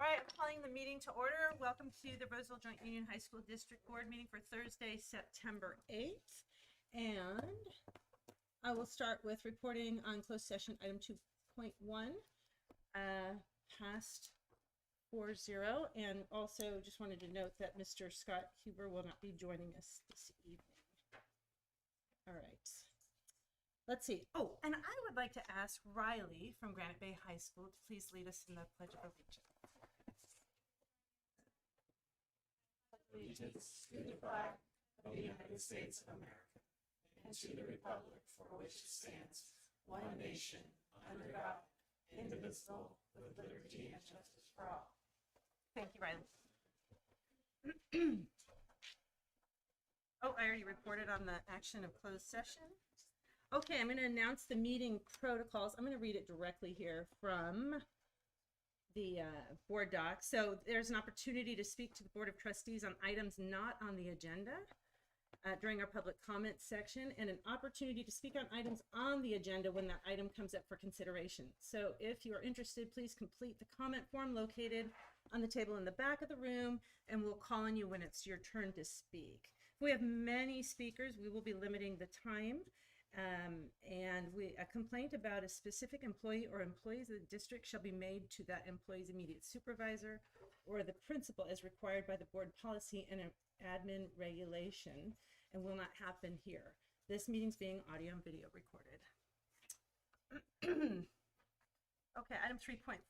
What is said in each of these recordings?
All right, I'm calling the meeting to order. Welcome to the Roseville Joint Union High School District Board meeting for Thursday, September 8th. And I will start with reporting on closed session item 2.1, passed 4-0. And also just wanted to note that Mr. Scott Huber will not be joining us this evening. All right. Let's see. Oh, and I would like to ask Riley from Granite Bay High School to please lead us in the Pledge of Allegiance. Allegiance to the flag of the United States of America and to the republic for which it stands, one nation, under God, indivisible, with liberty and justice for all. Thank you, Riley. Oh, I already reported on the action of closed session. Okay, I'm going to announce the meeting protocols. I'm going to read it directly here from the board doc. So there's an opportunity to speak to the Board of Trustees on items not on the agenda during our public comment section, and an opportunity to speak on items on the agenda when that item comes up for consideration. So if you are interested, please complete the comment form located on the table in the back of the room, and we'll call on you when it's your turn to speak. If we have many speakers, we will be limiting the time. And a complaint about a specific employee or employees of the district shall be made to that employee's immediate supervisor or the principal as required by the board policy and admin regulation, and will not happen here. This meeting's being audio and video recorded. Okay, item 3.4,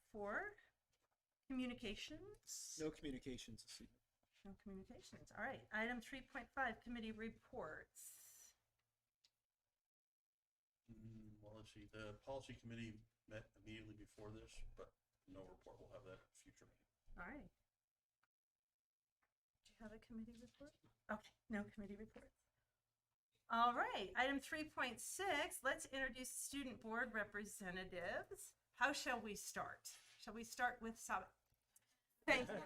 communications. No communications this evening. No communications. All right. Item 3.5, committee reports. Well, let's see. The policy committee met immediately before this, but no report. We'll have that at a future meeting. All right. Do you have a committee report? Okay, no committee reports. All right. Item 3.6, let's introduce student board representatives. How shall we start? Shall we start with Saba? Thank you.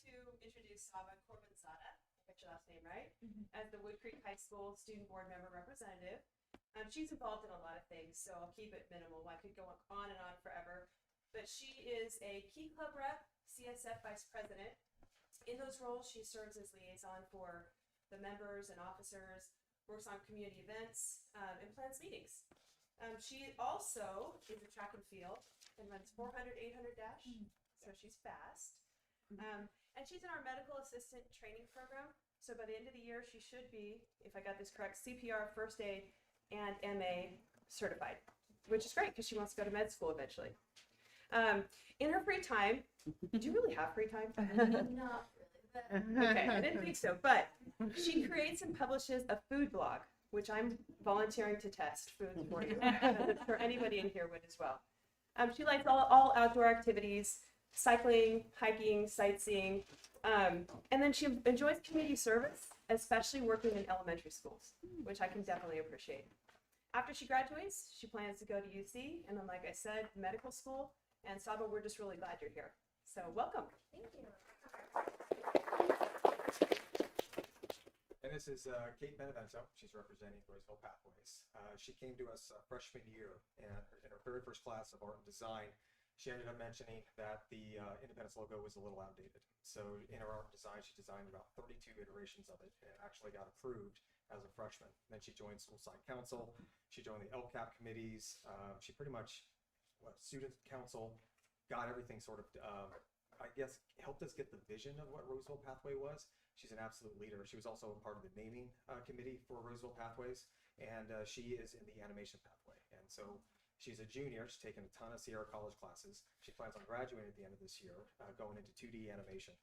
To introduce Saba Corbinzada, I got your last name right, as the Wood Creek High School Student Board Member Representative. She's involved in a lot of things, so I'll keep it minimal. I could go on and on forever. But she is a Key Club rep, CSF Vice President. In those roles, she serves as liaison for the members and officers, works on community events, and plans meetings. She also is a track and field and runs 400, 800 dash, so she's fast. And she's in our medical assistant training program. So by the end of the year, she should be, if I got this correct, CPR, first aid, and MA certified, which is great because she wants to go to med school eventually. In her free time, do you really have free time? Not really. Okay, I didn't think so, but she creates and publishes a food blog, which I'm volunteering to test foods for you. For anybody in here would as well. She likes all outdoor activities, cycling, hiking, sightseeing, and then she enjoys community service, especially working in elementary schools, which I can definitely appreciate. After she graduates, she plans to go to UC, and then, like I said, medical school. And Saba, we're just really glad you're here. So welcome. Thank you. And this is Kate Benevento. She's representing Roseville Pathways. She came to us freshman year, and in her very first class of art and design, she ended up mentioning that the Independence logo was a little outdated. So in her art and design, she designed about 32 iterations of it, and it actually got approved as a freshman. Then she joined school side council. She joined the LCAP committees. She pretty much, student council, got everything sort of, I guess, helped us get the vision of what Roseville Pathway was. She's an absolute leader. She was also a part of the naming committee for Roseville Pathways, and she is in the animation pathway. And so she's a junior. She's taken a ton of Sierra College classes. She plans on graduating at the end of this year, going into 2D animation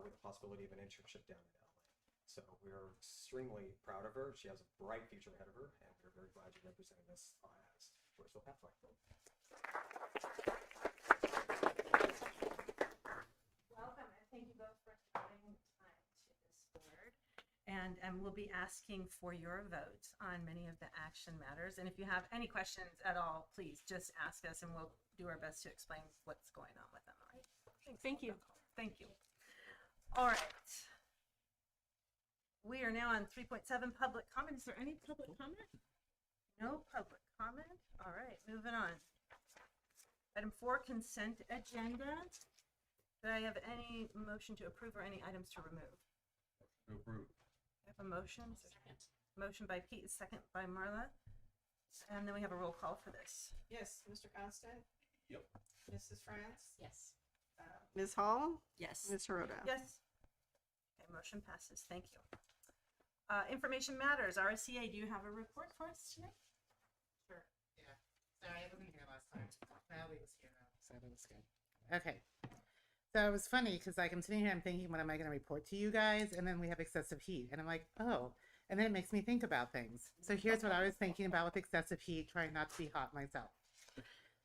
with the possibility of an internship down in LA. So we're extremely proud of her. She has a bright future ahead of her, and we're very glad you're representing us as Roseville Pathway. Welcome, and thank you both for coming to this board. And we'll be asking for your vote on many of the action matters. And if you have any questions at all, please just ask us, and we'll do our best to explain what's going on with them. All right? Thank you. Thank you. All right. We are now on 3.7, public comment. Is there any public comment? No public comment. All right, moving on. Item 4, consent agenda. Do I have any motion to approve or any items to remove? To approve. I have a motion. Motion by Pete, second by Marla. And then we have a roll call for this. Yes, Mr. Constant? Yep. Mrs. France? Yes. Ms. Hall? Yes. Ms. Hirota? Yes. Okay, motion passes. Thank you. Information matters. RSCA, do you have a report for us tonight? Sure, yeah. Sorry, I wasn't here last time. Natalie was here though, so that was good. Okay. So it was funny because like I'm sitting here, I'm thinking, what am I going to report to you guys? And then we have excessive heat. And I'm like, oh. And then it makes me think about things. So here's what I was thinking about with excessive heat, trying not to be hot myself.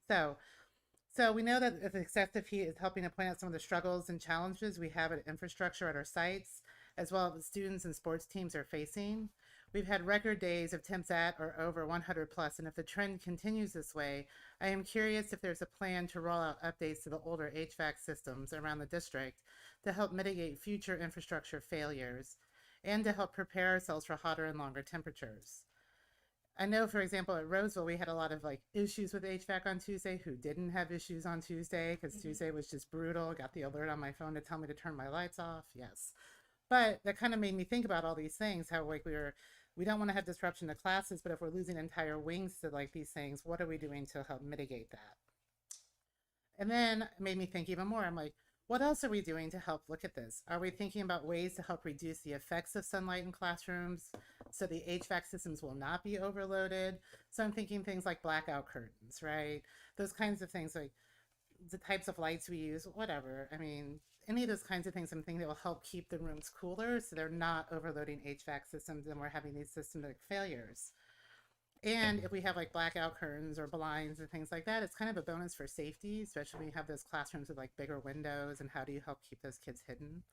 So we know that if excessive heat is helping to point out some of the struggles and challenges we have at infrastructure at our sites, as well as students and sports teams are facing. We've had record days of temps at or over 100 plus, and if the trend continues this way, I am curious if there's a plan to roll out updates to the older HVAC systems around the district to help mitigate future infrastructure failures and to help prepare ourselves for hotter and longer temperatures. I know, for example, at Roseville, we had a lot of like issues with HVAC on Tuesday. Who didn't have issues on Tuesday? Because Tuesday was just brutal. Got the alert on my phone to tell me to turn my lights off. Yes. But that kind of made me think about all these things, how like we don't want to have disruption to classes, but if we're losing entire wings to like these things, what are we doing to help mitigate that? And then it made me think even more. I'm like, what else are we doing to help look at this? Are we thinking about ways to help reduce the effects of sunlight in classrooms so the HVAC systems will not be overloaded? So I'm thinking things like blackout curtains, right? Those kinds of things, like the types of lights we use, whatever. I mean, any of those kinds of things I'm thinking that will help keep the rooms cooler so they're not overloading HVAC systems and we're having these systematic failures. And if we have like blackout curtains or blinds and things like that, it's kind of a bonus for safety, especially when you have those classrooms with like bigger windows, and how do you help keep those kids hidden?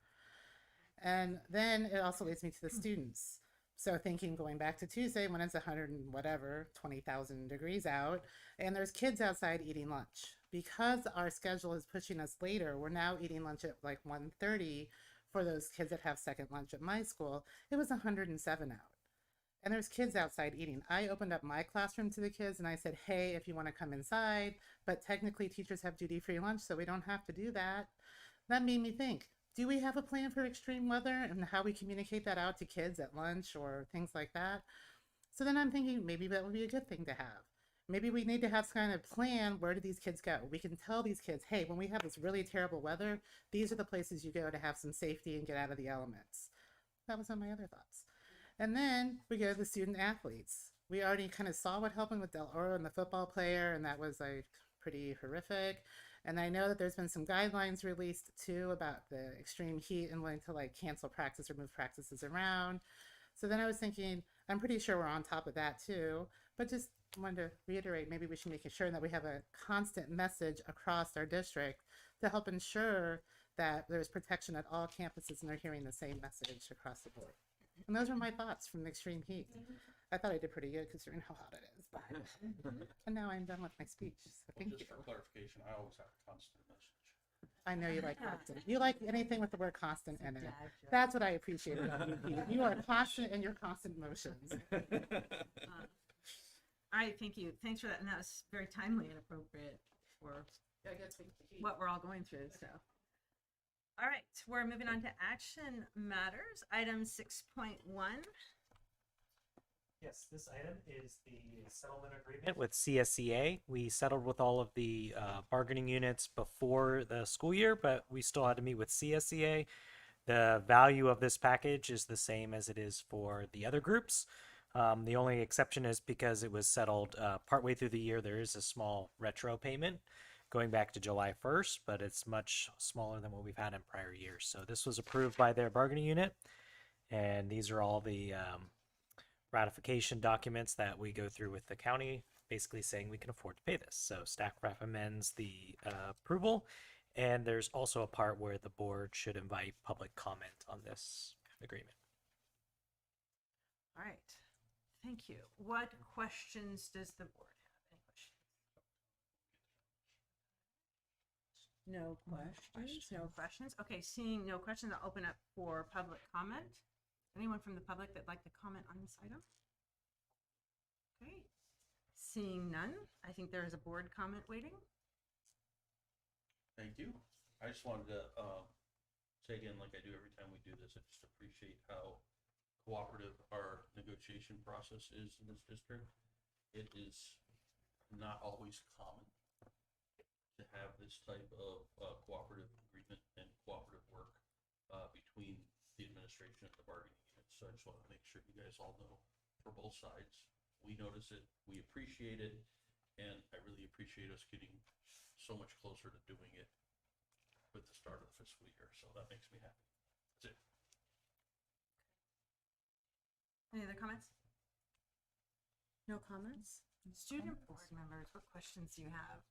And then it also leads me to the students. So thinking, going back to Tuesday when it's 100 and whatever, 20,000 degrees out, and there's kids outside eating lunch. Because our schedule is pushing us later, we're now eating lunch at like 1:30 for those kids that have second lunch at my school. It was 107 out. And there's kids outside eating. I opened up my classroom to the kids and I said, hey, if you want to come inside, but technically teachers have duty-free lunch, so we don't have to do that. That made me think, do we have a plan for extreme weather and how we communicate that out to kids at lunch or things like that? So then I'm thinking maybe that would be a good thing to have. Maybe we need to have some kind of plan. Where do these kids go? We can tell these kids, hey, when we have this really terrible weather, these are the places you go to have some safety and get out of the elements. That was one of my other thoughts. And then we go to the student athletes. We already kind of saw what happened with Del Oro and the football player, and that was like pretty horrific. And I know that there's been some guidelines released too about the extreme heat and wanting to like cancel practice or move practices around. So then I was thinking, I'm pretty sure we're on top of that too, but just wanted to reiterate, maybe we should make sure that we have a constant message across our district to help ensure that there's protection at all campuses and they're hearing the same message across the board. And those are my thoughts from the extreme heat. I thought I did pretty good considering how hot it is. But and now I'm done with my speech. So thank you. Just for clarification, I always have a constant message. I know you like constant. You like anything with the word constant in it. That's what I appreciate about you, Peter. You are constant in your constant motions. All right, thank you. Thanks for that. And that was very timely and appropriate for what we're all going through. So, all right, we're moving on to action matters. Item 6.1. Yes, this item is the settlement agreement with CSCA. We settled with all of the bargaining units before the school year, but we still had to meet with CSCA. The value of this package is the same as it is for the other groups. The only exception is because it was settled partway through the year, there is a small retro payment going back to July 1st, but it's much smaller than what we've had in prior years. So this was approved by their bargaining unit, and these are all the ratification documents that we go through with the county, basically saying we can afford to pay this. So staff recommends the approval, and there's also a part where the board should invite public comment on this agreement. All right, thank you. What questions does the board have? Any questions? No questions. No questions. Okay, seeing no questions, I'll open up for public comment. Anyone from the public that'd like to comment on this item? Okay, seeing none, I think there is a board comment waiting. Thank you. I just wanted to say again, like I do every time we do this, I just appreciate how cooperative our negotiation process is in this district. It is not always common to have this type of cooperative agreement and cooperative work between the administration and the bargaining unit. So I just want to make sure you guys all know for both sides, we notice it, we appreciate it, and I really appreciate us getting so much closer to doing it with the start of the fiscal year. So that makes me happy. That's it. Any other comments? No comments? Student board members, what questions do you have?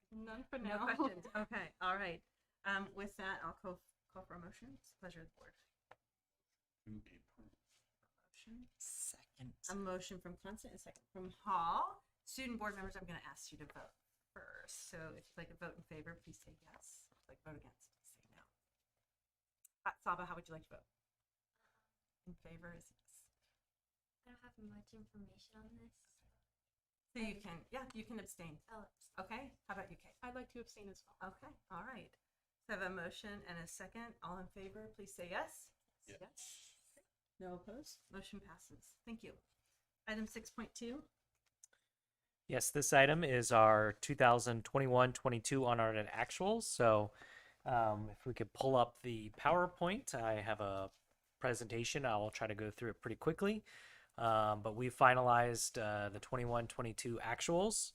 None for No now. questions. Okay, all right. With that, I'll call for a motion. It's a pleasure of the board. Motion. Second. A motion from Constant, a second from Hall. Student board members, I'm going to ask you to vote first. So if you'd like to vote in favor, please say yes. If you'd like to vote against, please say no. Saba, how would you like to vote? In favor is yes. I don't have much information on this. So you can, yeah, you can abstain. Oh, Okay. How about you, Kate? I'd like to abstain as well. Okay. All right. So I have a motion and a second. All in favor, please say yes. Yeah. Yes. No opposed. Motion passes. Thank you. Item 6.2. Yes, this item is our 2021-22 unaudited actuals. So if we could pull up the PowerPoint, I have a presentation. I'll try to go through it pretty quickly. But we finalized the 21-22 actuals.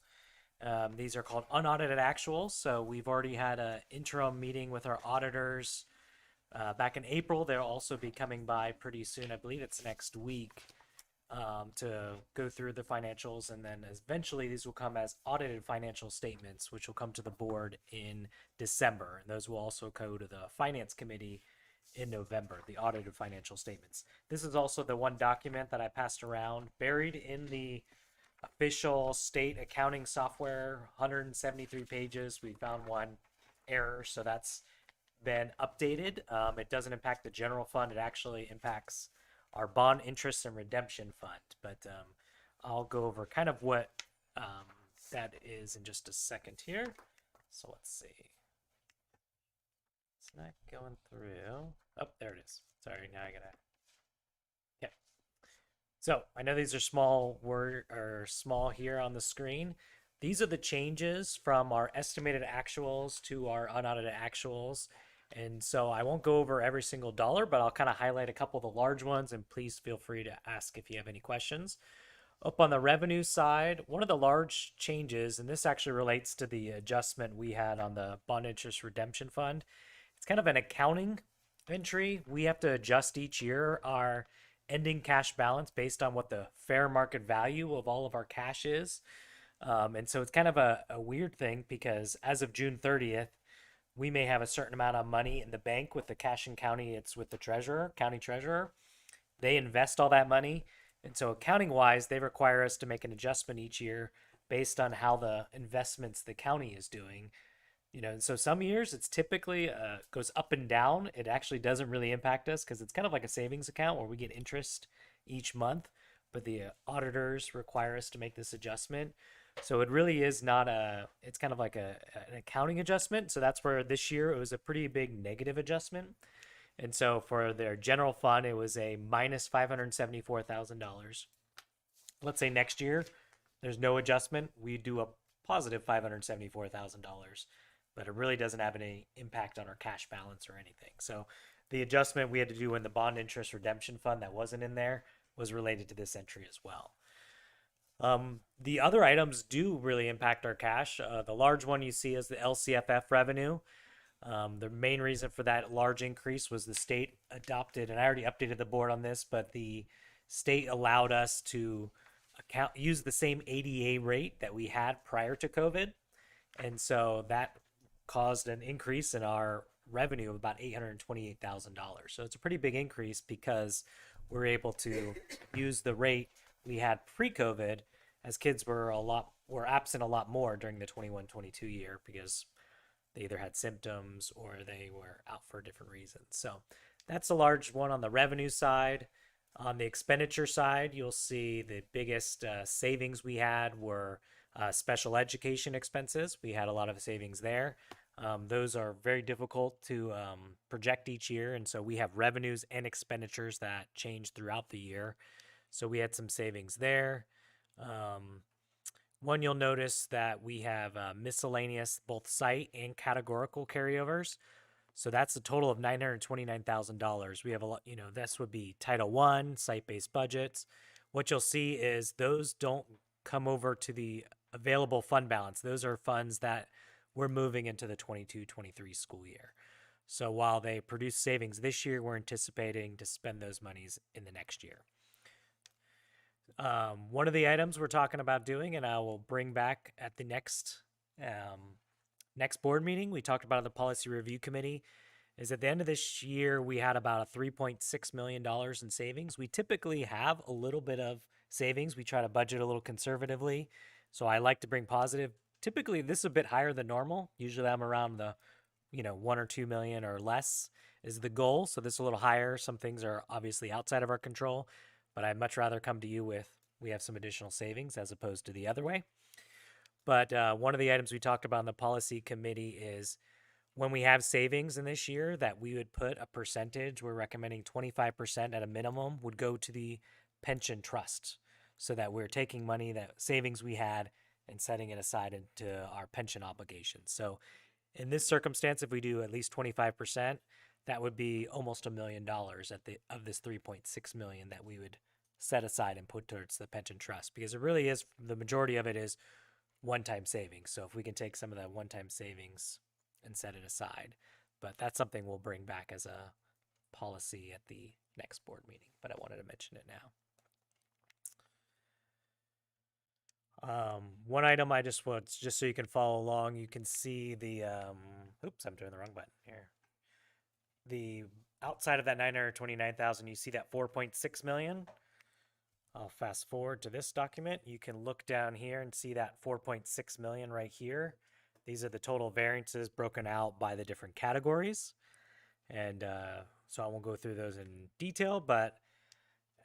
These are called unaudited actuals. So we've already had an interim meeting with our auditors back in April. They'll also be coming by pretty soon. I believe it's next week to go through the financials. And then eventually these will come as audited financial statements, which will come to the board in December. And those will also go to the finance committee in November, the audited financial statements. This is also the one document that I passed around, buried in the official state accounting software, 173 pages. We found one error, so that's been updated. It doesn't impact the general fund. It actually impacts our bond interest and redemption fund. But I'll go over kind of what that is in just a second here. So let's see. It's not going through. Oh, there it is. Sorry, now I gotta. Okay. So I know these are small small here on the screen. These are the changes from our estimated actuals to our unaudited actuals. And so I won't go over every single dollar, but I'll kind of highlight a couple of the large ones, and please feel free to ask if you have any questions. Up on the revenue side, one of the large changes, and this actually relates to the adjustment we had on the bond interest redemption fund. It's kind of an accounting entry. We have to adjust each year our ending cash balance based on what the fair market value of all of our cash is. And so it's kind of a weird thing because as of June 30th, we may have a certain amount of money in the bank with the cash in county. It's with the treasurer, county treasurer. They invest all that money. And so accounting wise, they require us to make an adjustment each year based on how the investments the county is doing. You know, and so some years it's typically goes up and down. It actually doesn't really impact us because it's kind of like a savings account where we get interest each month, but the auditors require us to make this adjustment. So it really is not it's kind of like an accounting adjustment. So that's where this year it was a pretty big negative adjustment. And so for their general fund, it was a minus $574,000. Let's say next year there's no adjustment. We do a positive $574,000. But it really doesn't have any impact on our cash balance or anything. So the adjustment we had to do in the bond interest redemption fund that wasn't in there was related to this entry as well. The other items do really impact our cash. The large one you see is the LCFF revenue. The main reason for that large increase was the state adopted, and I already updated the board on this, but the state allowed us to use the same ADA rate that we had prior to COVID. And so that caused an increase in our revenue of about $828,000. So it's a pretty big increase because we're able to use the rate we had pre-COVID, as kids were absent a lot more during the 21-22 year because they either had symptoms or they were out for different reasons. So that's a large one on the revenue side. On the expenditure side, you'll see the biggest savings we had were Special education expenses, we had a lot of savings there. Those are very difficult to project each year, and so we have revenues and expenditures that change throughout the year. So we had some savings there. One, you'll notice that we have miscellaneous, both site and categorical carryovers. So that's a total of $929,000. We have a lot, this would be Title I, site-based budgets. What you'll see is those don't come over to the available fund balance. Those are funds that we're moving into the 22-23 school year. So while they produce savings this year, we're anticipating to spend those monies in the next year. One of the items we're talking about doing, and I will bring back at the next board meeting, we talked about in the policy review committee, is at the end of this year, we had about a $3.6 million in savings. We typically have a little bit of savings. We try to budget a little conservatively. So I like to bring positive. Typically, this is a bit higher than normal. Usually I'm around the, 1 or 2 million or less is the goal. So this is a little higher. Some things are obviously outside of our control, but I'd much rather come to you with, we have some additional savings as opposed to the other way. But one of the items we talked about in the policy committee is when we have savings in this year that we would put a percentage, we're recommending 25% at a minimum would go to the pension trust, so that we're taking money, that savings we had, and setting it aside into our pension obligations. So in this circumstance, if we do at least 25%, that would be almost $1 million of this 3.6 million that we would set aside and put towards the pension trust, because it really is, the majority of it is one-time savings. So if we can take some of that one-time savings and set it aside, but that's something we'll bring back as a policy at the next board meeting, but I wanted to mention it now. One item I just want, just so you can follow along, you can see the, oops, I'm doing the wrong button here. The outside of that 929,000, you see that 4.6 million. I'll fast forward to this document. You can look down here and see that 4.6 million right here. These are the total variances broken out by the different categories. And so I won't go through those in detail, but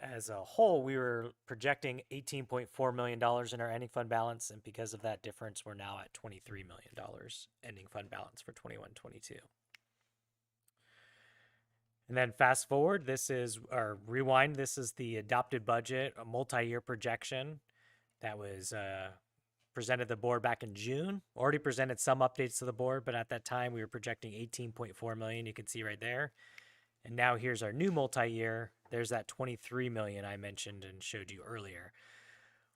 as a whole, we were projecting $18.4 million in our ending fund balance, and because of that difference, we're now at $23 million ending fund balance for 21-22. And then fast forward, this is, or rewind, this is the adopted budget, a multi-year projection that was presented to the board back in June. Already presented some updates to the board, but at that time we were projecting 18.4 million, you can see right there. And now here's our new multi-year. There's that 23 million I mentioned and showed you earlier.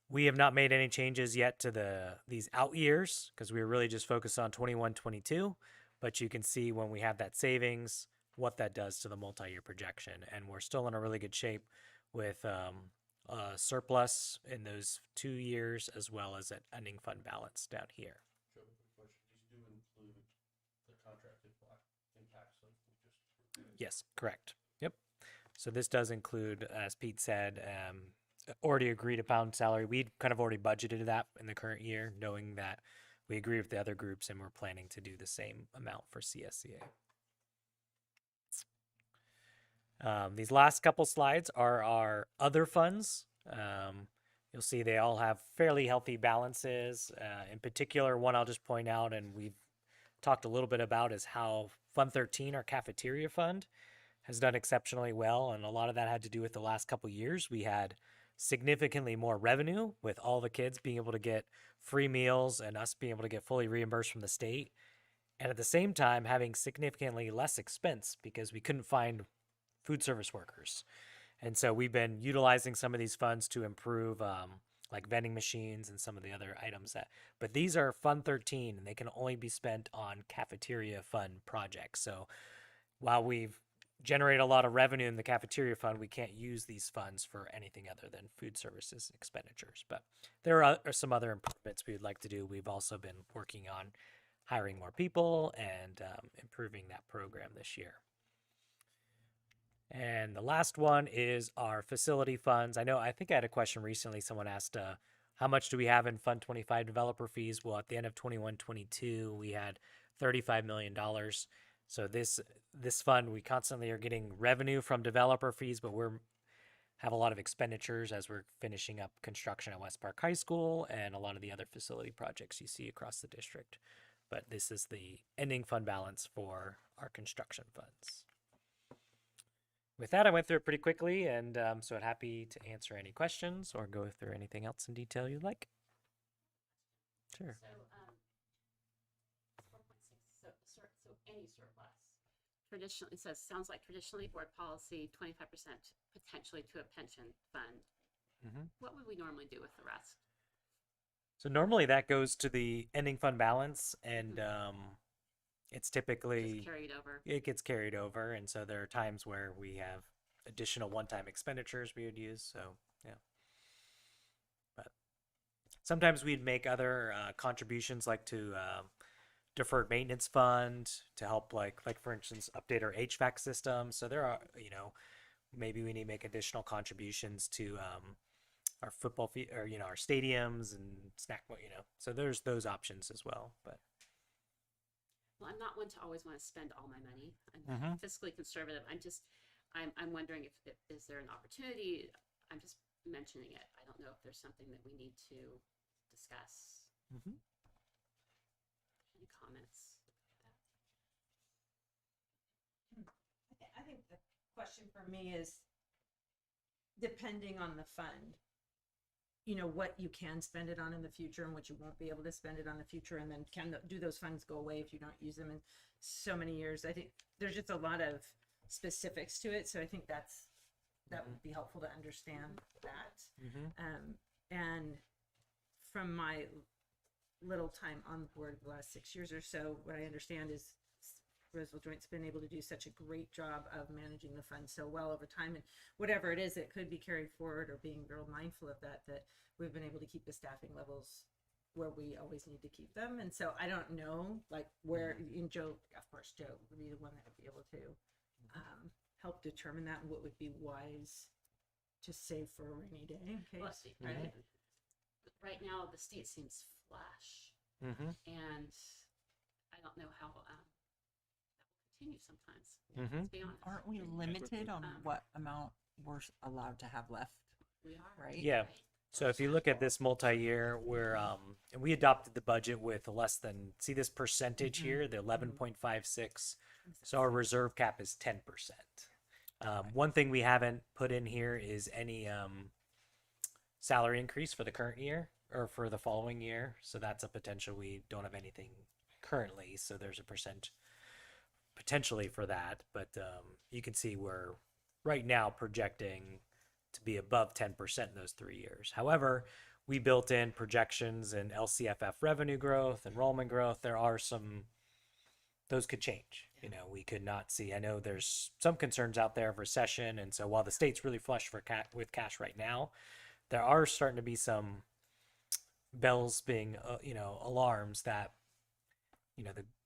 We have not made any changes yet to these out years because we were really just focused on 21-22, but you can see when we have that savings, what that does to the multi-year projection. And we're still in a really good shape with surplus in those 2 years, as well as an ending fund balance down here. Joe, quick question. These do include the contracted impacts of just. Yes, correct. Yep. So this does include, as Pete said, already agreed upon salary. We'd kind of already budgeted that in the current year, knowing that we agree with the other groups and we're planning to do the same amount for CSCA. These last couple slides are our other funds. You'll see they all have fairly healthy balances. In particular, one I'll just point out, and we've talked a little bit about, is how Fund 13, our cafeteria fund, has done exceptionally well. And a lot of that had to do with the last couple years. We had significantly more revenue with all the kids being able to get free meals and us being able to get fully reimbursed from the state. And at the same time, having significantly less expense because we couldn't find food service workers. And so we've been utilizing some of these funds to improve like vending machines and some of the other items but these are Fund 13 and they can only be spent on cafeteria fund projects. So while we've generated a lot of revenue in the cafeteria fund, we can't use these funds for anything other than food services expenditures. But there are some other improvements we would like to do. We've also been working on hiring more people and improving that program this year. And the last one is our facility funds. I think I had a question recently. Someone asked, how much do we have in Fund 25 developer fees? Well, at the end of 21-22, we had $35 million. So this fund, we constantly are getting revenue from developer fees, but we're have a lot of expenditures as we're finishing up construction at West Park High School and a lot of the other facility projects you see across the district. But this is the ending fund balance for our construction funds. With that, I went through it pretty quickly, and so I'm happy to answer any questions or go through anything else in detail you'd like. Sure. So, 4.6, so any surplus. Traditionally, it says, sounds like traditionally board policy, 25% potentially to a pension fund. Mhm. What would we normally do with the rest? So normally that goes to the ending fund balance, and it's typically Just carried over. it gets carried over, and so there are times where we have additional one-time expenditures we would use. So yeah, but sometimes we'd make other contributions, like to deferred maintenance fund to help, like for instance, update our HVAC system. So there are, maybe we need to make additional contributions to our football or our stadiums and snack, so there's those options as well. But Well, I'm not one to always want to spend all my money. I'm fiscally conservative. I'm wondering if is there an opportunity? I'm just mentioning it. I don't know if there's something that we need to discuss. Any comments? I think the question for me is, depending on the fund, what you can spend it on in the future and what you won't be able to spend it on in the future, and then do those funds go away if you don't use them in so many years? I think there's just a lot of specifics to it, so I think that would be helpful to understand that. And from my little time on the board the last 6 years or so, what I understand is Roseville Joint's been able to do such a great job of managing the fund so well over time, and whatever it is that could be carried forward, or being real mindful of that we've been able to keep the staffing levels where we always need to keep them. And so I don't know, like, where, in Joe, of course, Joe would be the one that would be able to help determine that, and what would be wise to save for a rainy day in case. Well, right now, the state seems flush, and I don't know how that will continue sometimes. Let's be honest. Aren't we limited on what amount we're allowed to have left? We are. Right? yeah. So if you look at this multi-year, where and we adopted the budget with less than, see this percentage here, the 11.56. So our reserve cap is 10%. One thing we haven't put in here is any salary increase for the current year or for the following year. So that's a potential. We don't have anything currently, so there's a percent potentially for that. But you can see we're right now projecting to be above 10% in those 3 years. However, we built in projections and LCFF revenue growth, enrollment growth. There are those could change. We could not see. I know there's some concerns out there of recession, and so while the state's really flush with cash right now, there are starting to be some bells being, alarms that,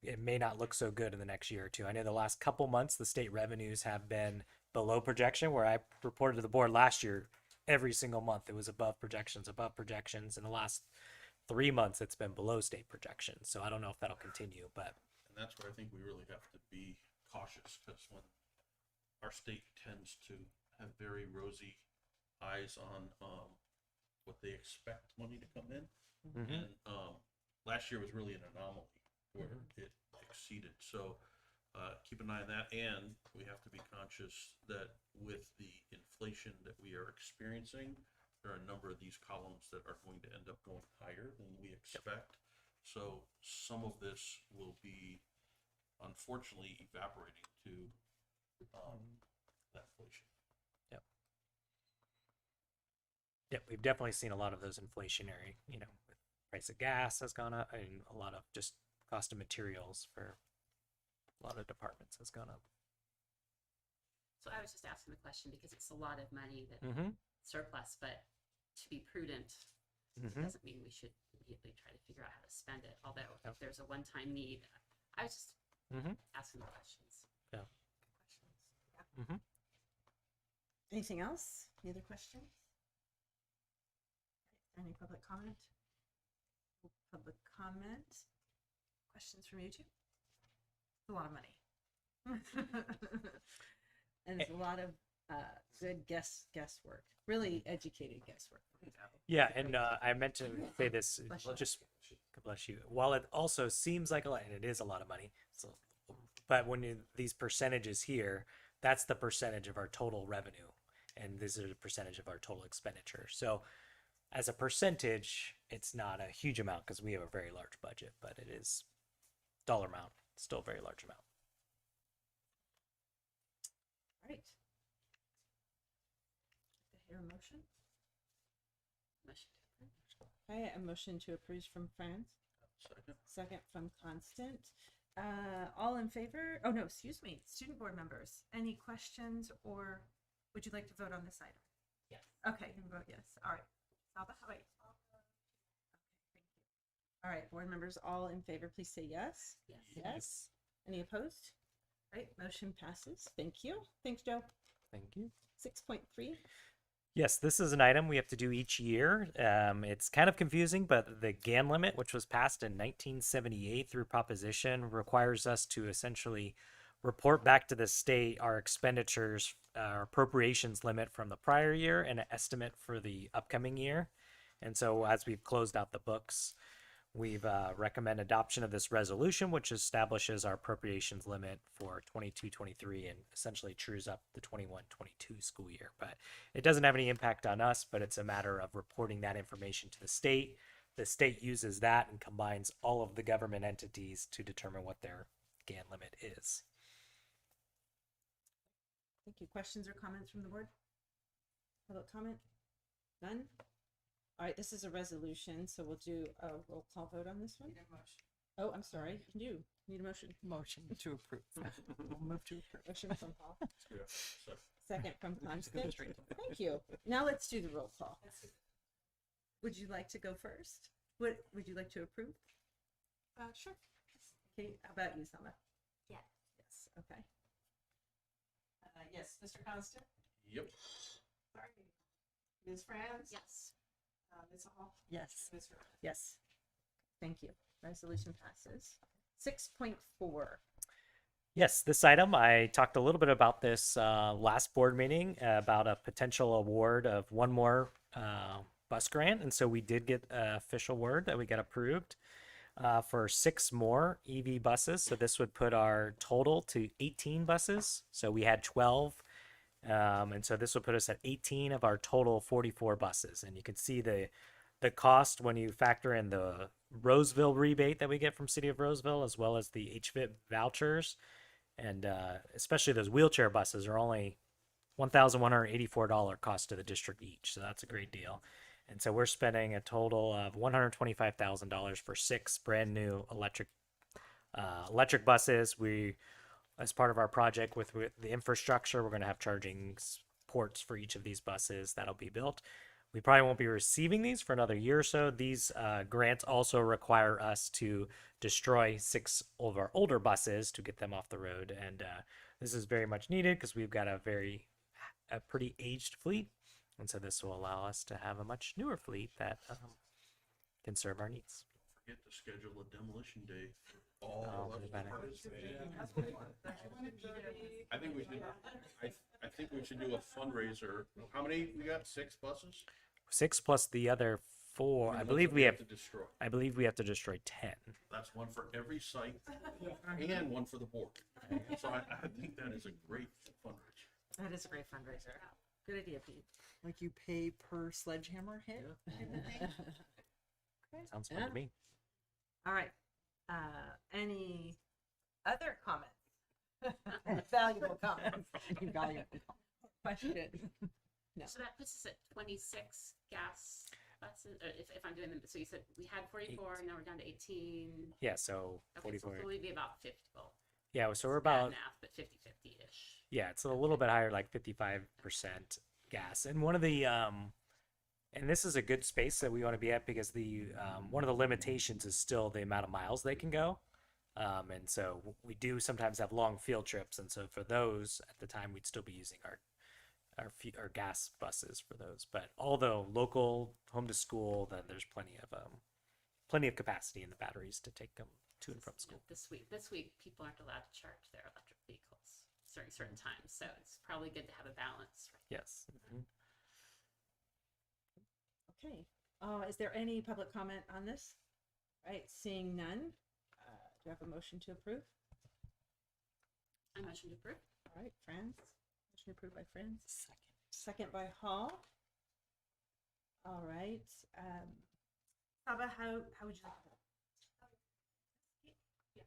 it may not look so good in the next year or two. I know the last couple months, the state revenues have been below projection, where I reported to the board last year, every single month it was above projections. In the last 3 months, it's been below state projections. So I don't know if that'll continue, but. And that's where I think we really have to be cautious, because when our state tends to have very rosy eyes on what they expect money to come in, and last year was really an anomaly where it exceeded. So keep an eye on that, and we have to be conscious that with the inflation that we are experiencing, there are a number of these columns that are going to end up going higher than we expect. So some of this will be, unfortunately, evaporating to that inflation. Yep, we've definitely seen a lot of those inflationary, with price of gas has gone up, and a lot of just cost of materials for a lot of departments has gone up. So I was just asking the question because it's a lot of money that Mm-hmm. surplus, but to be prudent doesn't mean we should immediately try to figure out how to spend it. Although if there's a one-time need, I was just asking the questions. Yeah. Questions. Anything else? Any other questions? Any public comment? Public comment? Questions from you two? It's a lot of money. And it's a lot of good guesswork, really educated guesswork. Yeah, and I meant to say this Bless you. just bless you. While it also seems like a lot, and it is a lot of money, so but when these percentages here, that's the percentage of our total revenue, and this is a percentage of our total expenditure. So, as a percentage, it's not a huge amount because we have a very large budget, but it is dollar amount, still a very large amount. All right. I hear a motion. Okay, a motion to approve from Franz. Second. Second from Constant. All in favor? Oh no, excuse me. Student board members, any questions, or would you like to vote on this item? Yes. Okay, you can vote yes. All right. Saba, how about you? Okay, thank you. All right, board members, all in favor, please say yes. Yes. Yes. Any opposed? All right, motion passes. Thank you. Thanks, Joe. Thank you. 6.3. Yes, this is an item we have to do each year. It's kind of confusing, but the Gann limit, which was passed in 1978 through proposition, requires us to essentially report back to the state our expenditures, our appropriations limit from the prior year and an estimate for the upcoming year. And so as we've closed out the books, we've recommend adoption of this resolution, which establishes our appropriations limit for 22-23 and essentially trues up the 21-22 school year. But it doesn't have any impact on us, but it's a matter of reporting that information to the state. The state uses that and combines all of the government entities to determine what their Gann limit is. Thank you. Questions or comments from the board? Public comment? None? All right, this is a resolution, so we'll do a roll call vote on this one. Oh, I'm sorry. You need a motion. Motion to approve. We'll move to approve. Motion from Paul. Yeah. So, Second from Go Constance. straight to Thank you. Now let's do the roll call. Would you like to go first? Would you like to approve? Sure. Okay, how about you, Selma? Yeah. Yes, okay. Yes, Mr. Constant? yep. Sorry. Ms. Franz? Yes. Ms. Hall? Yes. Ms. Rhodes? Yes. Thank you. Resolution passes. 6.4. Yes, this item, I talked a little bit about this last board meeting about a potential award of one more bus grant. And so we did get an official word that we got approved for 6 more EV buses. So this would put our total to 18 buses. So we had 12. And so this will put us at 18 of our total 44 buses. And you can see the cost when you factor in the Roseville rebate that we get from City of Roseville, as well as the HVIP vouchers. And especially those wheelchair buses are only $1,184 cost to the district each. So that's a great deal. And so we're spending a total of $125,000 for 6 brand new electric buses. We, as part of our project with the infrastructure, we're going to have charging ports for each of these buses that'll be built. We probably won't be receiving these for another year or so. These grants also require us to destroy 6 of our older buses to get them off the road. And this is very much needed because we've got a pretty aged fleet. And so this will allow us to have a much newer fleet that can serve our needs. Forget to schedule a demolition day for all Oh, of us better. to participate. I think we should. I think we should do a fundraiser. How many we got? 6 buses. 6 plus the other 4. I The ones believe that we have. to destroy. I believe we have to destroy 10. That's one for every site and one for the board. So I think that is a great fundraiser. That is a great fundraiser. Good idea, Pete. Like you pay per sledgehammer hit? Sounds fun to me. All right. Any other comments? Valuable comments. Valuable. Question. No. So that puts us at 26 gas buses, or if I'm doing them, so you said we had 44, now we're down to 18. Yeah, so Okay, 44. so we'd be about 50, well, Yeah, so we're bad about math, but 50-50-ish. yeah, it's a little bit higher, like 55% gas. And one of the and this is a good space that we want to be at because the one of the limitations is still the amount of miles they can go. And so we do sometimes have long field trips, and so for those at the time we'd still be using our gas buses for those. But although local, home to school, then there's plenty of capacity in the batteries to take them to and from school. This week people aren't allowed to charge their electric vehicles. certain times. So it's probably good to have a balance. Yes. Okay. Is there any public comment on this? All right, seeing none, do you have a motion to approve? I motion to approve. All right, Franz. Motion approved by Franz. Second. Second by Hall. All right. Saba, how would you like that? Yes.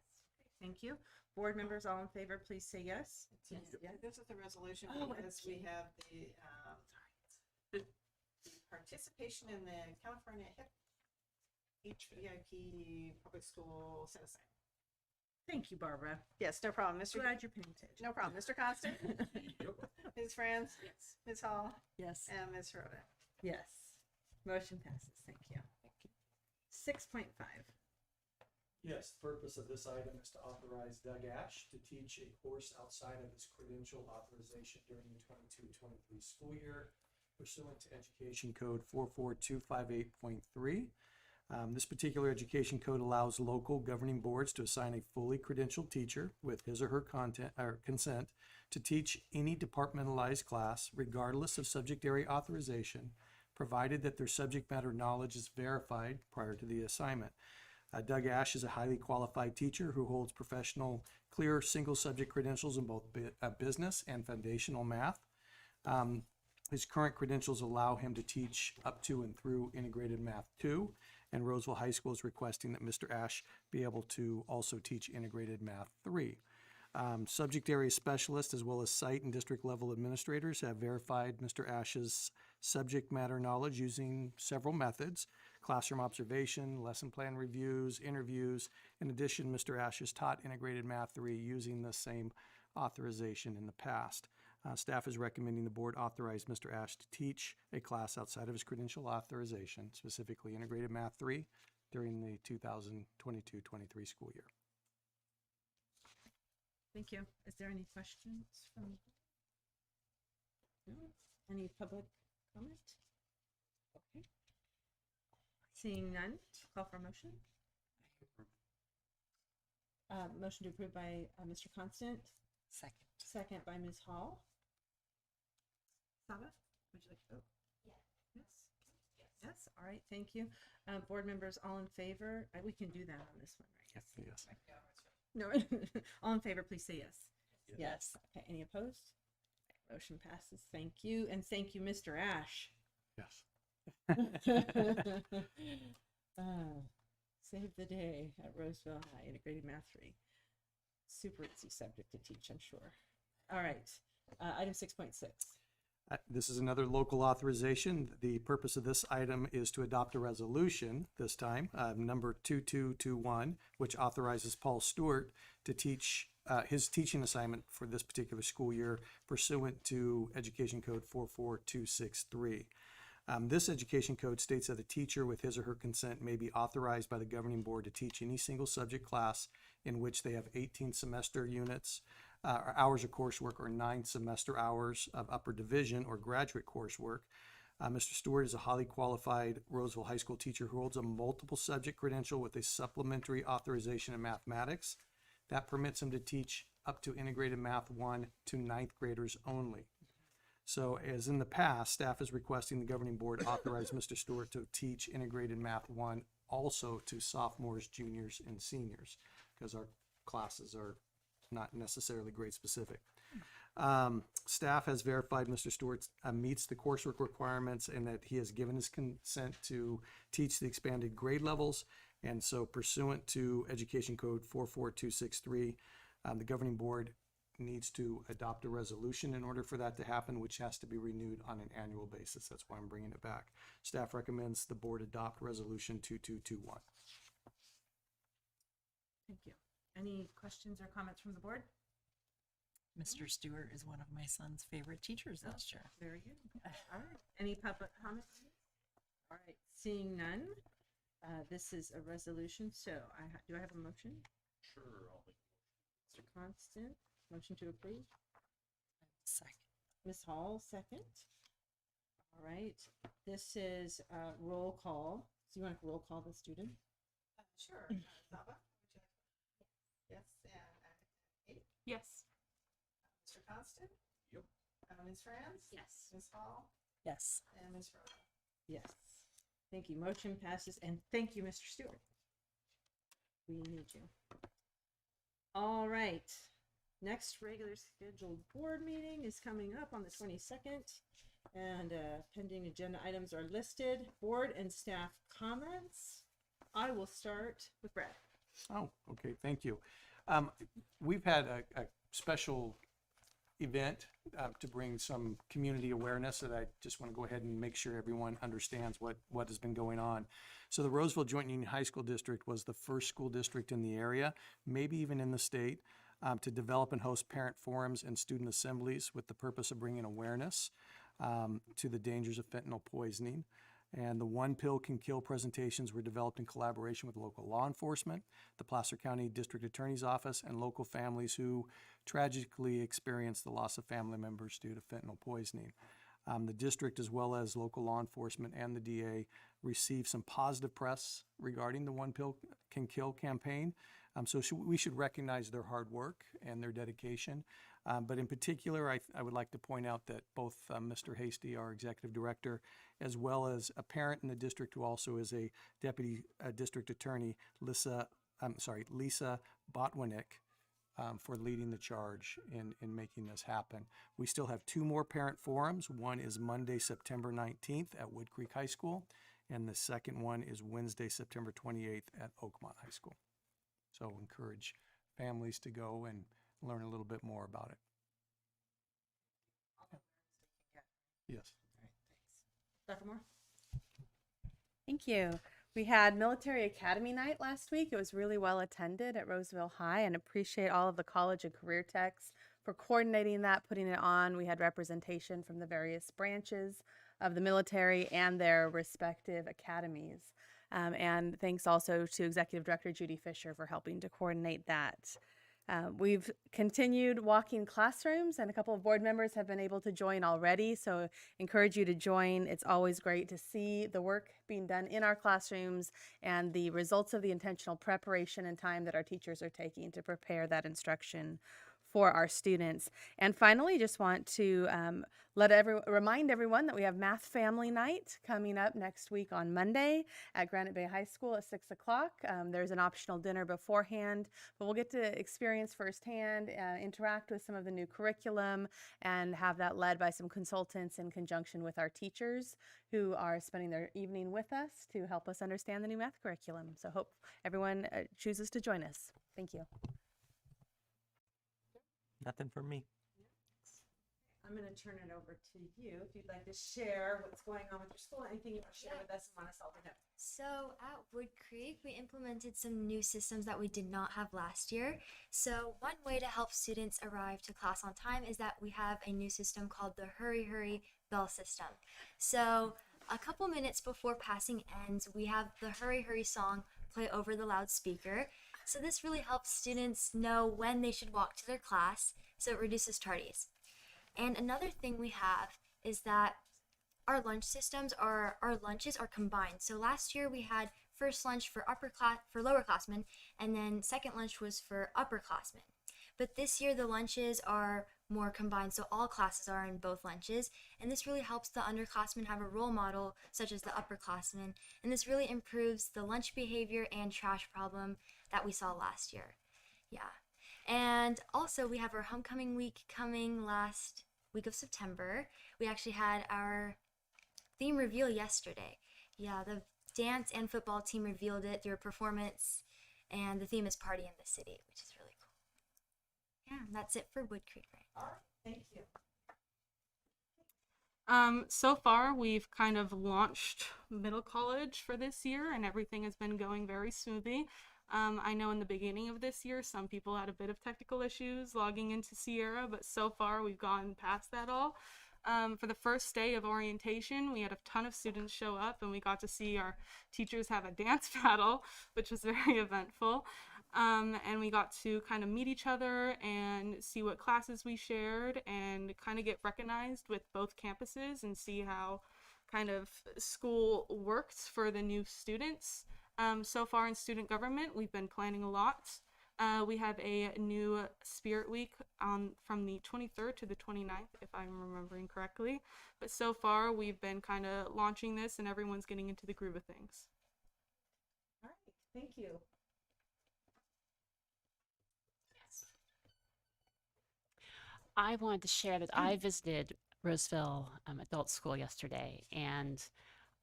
Thank you. Board members, all in favor, please say yes. This is the resolution Oh, because we have the participation in the California HVIP public school set aside. Thank you, Barbara. Yes, no problem, Mr. Glad you're paying attention. No problem, Mr. Constant, Ms. Franz, Yes. Ms. Hall, Yes. and Ms. Rhoda. Yes. Motion passes. Thank you. 6.5. Yes, the purpose of this item is to authorize Doug Ash to teach a course outside of his credential authorization during the 22-23 school year pursuant to Education Code 44258.3. This particular education code allows local governing boards to assign a fully credentialed teacher with his or her consent to teach any departmentalized class regardless of subject area authorization, provided that their subject matter knowledge is verified prior to the assignment. Doug Ash is a highly qualified teacher who holds professional, clear, single subject credentials in both business and foundational math. His current credentials allow him to teach up to and through Integrated Math 2, and Roseville High School is requesting that Mr. Ash be able to also teach Integrated Math 3. Subject area specialists as well as site and district level administrators have verified Mr. Ash's subject matter knowledge using several methods: classroom observation, lesson plan reviews, interviews. In addition, Mr. Ash has taught Integrated Math 3 using the same authorization in the past. Staff is recommending the board authorize Mr. Ash to teach a class outside of his credential authorization, specifically Integrated Math 3, during the 2022-23 school year. Thank you. Is there any questions from? No? Any public comment? Okay. Seeing none, call for a motion. Motion to approve by Mr. Constant, Second. second by Ms. Hall. Saba, would you like to vote? Yes. Yes. All right. Thank you. Board members, all in favor? We can do that on this one, right? Yes. No, all in favor, please say yes. Yes. Okay, any opposed? Motion passes. Thank you. And thank you, Mr. Ash. Yes. Save the day at Roseville High, Integrated Math 3. Super easy subject to teach, I'm sure. All right, item 6.6. This is another local authorization. The purpose of this item is to adopt a resolution this time, number 2221, which authorizes Paul Stewart to teach his teaching assignment for this particular school year pursuant to Education Code 44263. This education code states that a teacher with his or her consent may be authorized by the governing board to teach any single subject class in which they have 18 semester units, hours of coursework, or 9 semester hours of upper division or graduate coursework. Mr. Stewart is a highly qualified Roseville High School teacher who holds a multiple subject credential with a supplementary authorization in mathematics that permits him to teach up to Integrated Math 1 to 9th graders only. So as in the past, staff is requesting the governing board authorize Mr. Stewart to teach Integrated Math 1 also to sophomores, juniors, and seniors, because our classes are not necessarily grade specific. Staff has verified Mr. Stewart meets the coursework requirements and that he has given his consent to teach the expanded grade levels. And so pursuant to Education Code 44263, the governing board needs to adopt a resolution in order for that to happen, which has to be renewed on an annual basis. That's why I'm bringing it back. Staff recommends the board adopt resolution 2221. Thank you. Any questions or comments from the board? Mr. Stewart is one of my son's favorite teachers last year. Very good. All right. Any public comments? All right. Seeing none, this is a resolution. So do I have a motion? Sure, I'll make Mr. Constant, motion to approve. Second. Ms. Hall, second. All right. This is roll call. So you want to roll call the student? Sure. Saba, would you like to? Yes, and Kate? Yes. Mr. Constant? Yep. Ms. Franz? Yes. Ms. Hall? Yes. And Ms. Rhoda? Yes. Thank you. Motion passes, and thank you, Mr. Stewart. We need you. All right. Next regular scheduled board meeting is coming up on the 22nd, and pending agenda items are listed. Board and staff comments. I will start with Brad. Oh, okay, thank you. We've had a special event to bring some community awareness that I just want to go ahead and make sure everyone understands what has been going on. So the Roseville Joint Union High School District was the first school district in the area, maybe even in the state, to develop and host parent forums and student assemblies with the purpose of bringing awareness to the dangers of fentanyl poisoning. And the One Pill Can Kill presentations were developed in collaboration with local law enforcement, the Placer County District Attorney's Office, and local families who tragically experienced the loss of family members due to fentanyl poisoning. The district, as well as local law enforcement and the DA, received some positive press regarding the One Pill Can Kill campaign. So we should recognize their hard work and their dedication. But in particular, I would like to point out that both Mr. Hasty, our executive director, as well as a parent in the district who also is a deputy district attorney, Lisa Botwinick, for leading the charge in making this happen. We still have 2 more parent forums. One is Monday, September 19th at Wood Creek High School, and the second one is Wednesday, September 28th at Oakmont High School. So encourage families to go and learn a little bit more about it. Yes. All right, thanks. Dr. Moore? Thank you. We had Military Academy Night last week. It was really well attended at Roseville High, and appreciate all of the college and career techs for coordinating that, putting it on. We had representation from the various branches of the military and their respective academies. And thanks also to Executive Director Judy Fisher for helping to coordinate that. We've continued walking classrooms, and a couple of board members have been able to join already, so encourage you to join. It's always great to see the work being done in our classrooms and the results of the intentional preparation and time that our teachers are taking to prepare that instruction for our students. And finally, just want to remind everyone that we have Math Family Night coming up next week on Monday at Granite Bay High School at 6 o'clock. There's an optional dinner beforehand, but we'll get to experience firsthand, interact with some of the new curriculum, and have that led by some consultants in conjunction with our teachers who are spending their evening with us to help us understand the new math curriculum. So hope everyone chooses to join us. Thank you. Nothing from me. I'm going to turn it over to you if you'd like to share what's going on with your school, anything you want to share with us and want us all to know. So at Wood Creek, we implemented some new systems that we did not have last year. So one way to help students arrive to class on time is that we have a new system called the Hurry Hurry Bell system. So a couple minutes before passing ends, we have the Hurry Hurry song play over the loudspeaker. So this really helps students know when they should walk to their class, so it reduces tardies. And another thing we have is that our lunches are combined. So last year we had first lunch for lowerclassmen, and then second lunch was for upperclassmen. But this year the lunches are more combined, so all classes are in both lunches, and this really helps the underclassmen have a role model such as the upperclassmen, and this really improves the lunch behavior and trash problem that we saw last year. Yeah. And also we have our homecoming week coming last week of September. We actually had our theme reveal yesterday. Yeah, the dance and football team revealed it through a performance, and the theme is Party in the City, which is really cool. Yeah, and that's it for Wood Creek right now. All right, thank you. So far, we've kind of launched middle college for this year, and everything has been going very smoothly. I know in the beginning of this year, some people had a bit of technical issues logging into Sierra, but so far we've gone past that all. For the first day of orientation, we had a ton of students show up, and we got to see our teachers have a dance battle, which was very eventful. And we got to kind of meet each other and see what classes we shared and kind of get recognized with both campuses and see how kind of school worked for the new students. So far in student government, we've been planning a lot. We have a new Spirit Week from the 23rd to the 29th, if I'm remembering correctly. But so far, we've been kind of launching this, and everyone's getting into the groove of things. All right, thank you. I wanted to share that I visited Roseville Adult School yesterday, and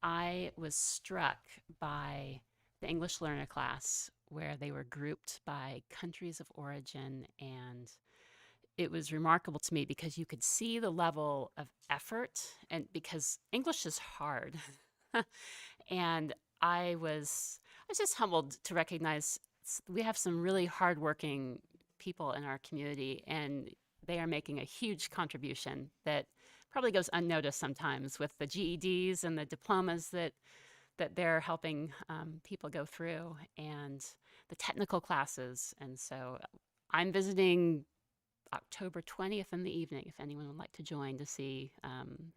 I was struck by the English learner class where they were grouped by countries of origin, and it was remarkable to me because you could see the level of effort, and because English is hard. And I was just humbled to recognize we have some really hardworking people in our community, and they are making a huge contribution that probably goes unnoticed sometimes with the GEDs and the diplomas that they're helping people go through, and the technical classes. And so I'm visiting October 20th in the evening if anyone would like to join to see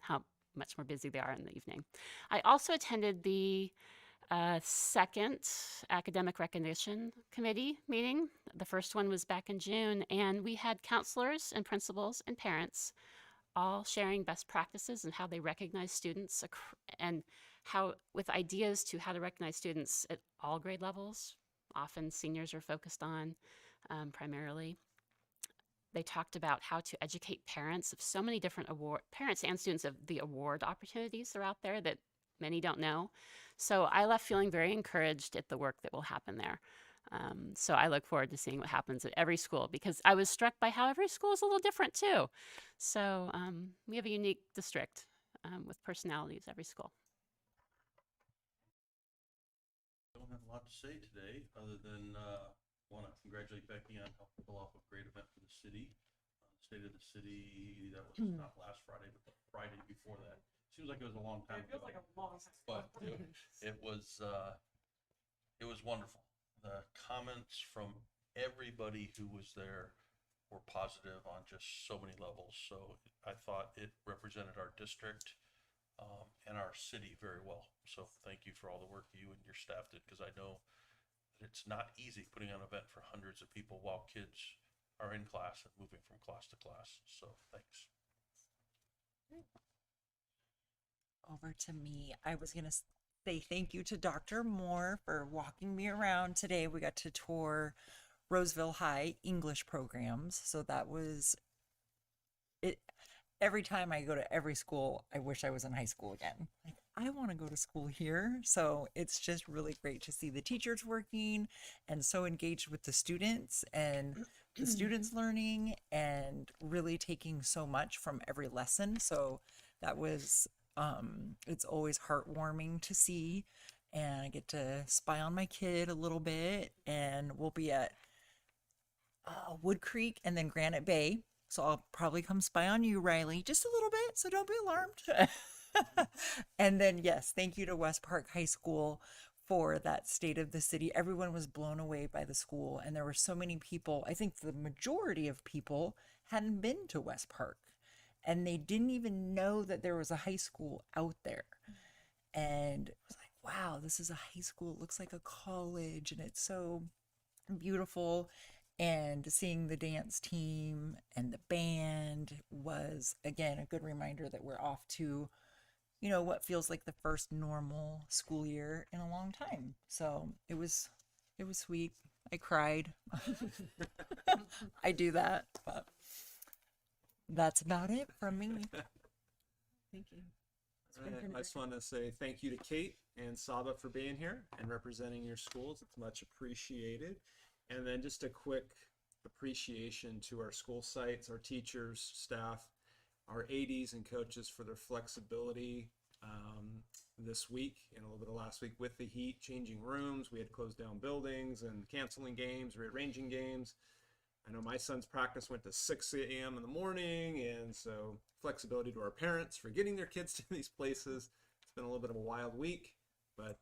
how much more busy they are in the evening. I also attended the second academic recognition committee meeting. The first one was back in June, and we had counselors and principals and parents all sharing best practices and how they recognize students and how with ideas to how to recognize students at all grade levels. Often seniors are focused on primarily. They talked about how to educate parents of so many different parents and students of the award opportunities that are out there that many don't know. So I left feeling very encouraged at the work that will happen there. So I look forward to seeing what happens at every school, because I was struck by how every school is a little different too. So we have a unique district with personalities, every school. I don't have a lot to say today other than want to congratulate Becky on helping pull off a great event for the city. State of the City, that was not last Friday, but the Friday before that. Seems like it was a long time ago. It feels like a long time. But it was wonderful. The comments from everybody who was there were positive on just so many levels. So I thought it represented our district and our city very well. So thank you for all the work you and your staff did, because I know that it's not easy putting on an event for hundreds of people while kids are in class and moving from class to class. So thanks. Over to me. I was going to say thank you to Dr. Moore for walking me around today. We got to tour Roseville High English programs. So that was it. Every time I go to every school, I wish I was in high school again. Like, I want to go to school here. So it's just really great to see the teachers working and so engaged with the students and the students learning and really taking so much from every lesson. So that was, it's always heartwarming to see. And I get to spy on my kid a little bit, and we'll be at Wood Creek and then Granite Bay. So I'll probably come spy on you, Riley, just a little bit, so don't be alarmed. And then, yes, thank you to West Park High School for that State of the City. Everyone was blown away by the school, and there were so many people. I think the majority of people hadn't been to West Park, and they didn't even know that there was a high school out there. And it was like, wow, this is a high school. It looks like a college, and it's so beautiful. And seeing the dance team and the band was, again, a good reminder that we're off to, you know, what feels like the first normal school year in a long time. So it was sweet. I cried. I do that, but that's about it from me. Thank you. I just want to say thank you to Kate and Saba for being here and representing your schools. It's much appreciated. And then just a quick appreciation to our school sites, our teachers, staff, our ADs and coaches for their flexibility this week and a little bit of last week with the heat, changing rooms. We had closed down buildings and canceling games, rearranging games. I know my son's practice went to 6 a.m. in the morning, and so flexibility to our parents for getting their kids to these places. It's been a little bit of a wild week, but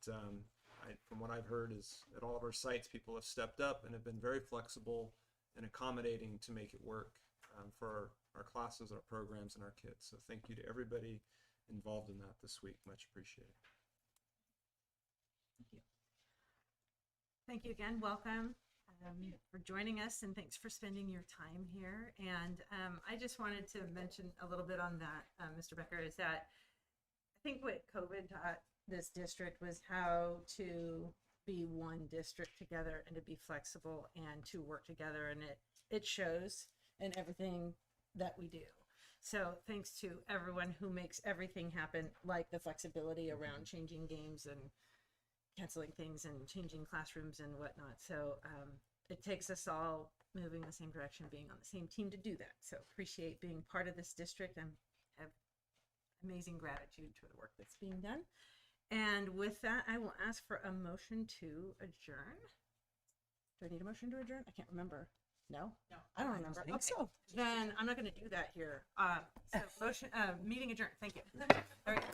from what I've heard is at all of our sites, people have stepped up and have been very flexible and accommodating to make it work for our classes, our programs, and our kids. So thank you to everybody involved in that this week. Much appreciated. Thank you. Thank you again. Welcome. for joining us, and thanks for spending your time here. And I just wanted to mention a little bit on that, Mr. Becker, is that I think what COVID taught this district was how to be one district together and to be flexible and to work together, and it shows in everything that we do. So thanks to everyone who makes everything happen, like the flexibility around changing games and canceling things and changing classrooms and whatnot. So it takes us all moving the same direction, being on the same team to do that. So appreciate being part of this district and have amazing gratitude to the work that's being done. And with that, I will ask for a motion to adjourn. Do I need a motion to adjourn? I can't remember. No? No. I don't remember. think so. Then I'm not going to do that here. So motion, meeting adjourned. Thank you. All right.